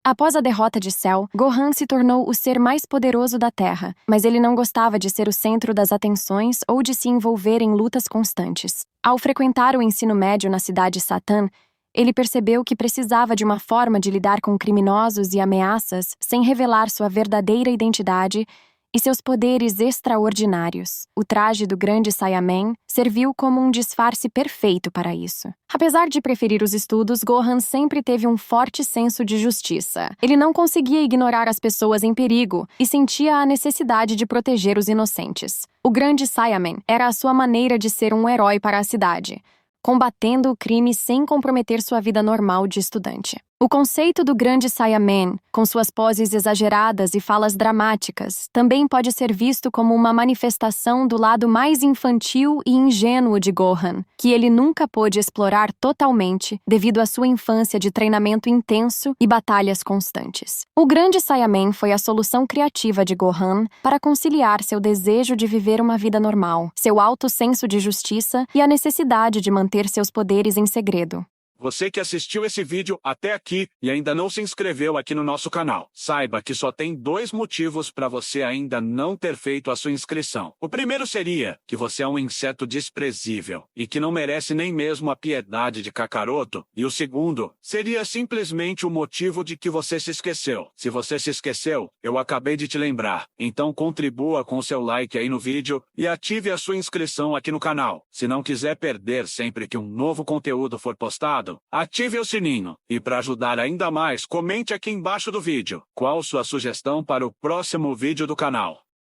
Após a derrota de Cell, Gohan se tornou o ser mais poderoso da Terra, mas ele não gostava de ser o centro das atenções ou de se envolver em lutas constantes. Ao frequentar o ensino médio na cidade Satã, ele percebeu que precisava de uma forma de lidar com criminosos e ameaças sem revelar sua verdadeira identidade e seus poderes extraordinários. O traje do grande Saiyaman serviu como um disfarce perfeito para isso. Apesar de preferir os estudos, Gohan sempre teve um forte senso de justiça. Ele não conseguia ignorar as pessoas em perigo e sentia a necessidade de proteger os inocentes. O grande Saiyaman era a sua maneira de ser um herói para a cidade, combatendo o crime sem comprometer sua vida normal de estudante. O conceito do grande Saiyaman, com suas poses exageradas e falas dramáticas, também pode ser visto como uma manifestação do lado mais infantil e ingênuo de Gohan, que ele nunca pôde explorar totalmente devido à sua infância de treinamento intenso e batalhas constantes. O grande Saiyaman foi a solução criativa de Gohan para conciliar seu desejo de viver uma vida normal, seu alto senso de justiça e a necessidade de manter seus poderes em segredo. Você que assistiu esse vídeo até aqui e ainda não se inscreveu aqui no nosso canal, saiba que só tem 2 motivos para você ainda não ter feito a sua inscrição. O primeiro seria que você é um inseto desprezível e que não merece nem mesmo a piedade de Kakaroto. E o segundo seria simplesmente o motivo de que você se esqueceu. Se você se esqueceu, eu acabei de te lembrar. Então contribua com o seu like aí no vídeo e ative a sua inscrição aqui no canal. Se não quiser perder sempre que um novo conteúdo for postado, ative o sininho. E para ajudar ainda mais, comente aqui embaixo do vídeo qual sua sugestão para o próximo vídeo do canal.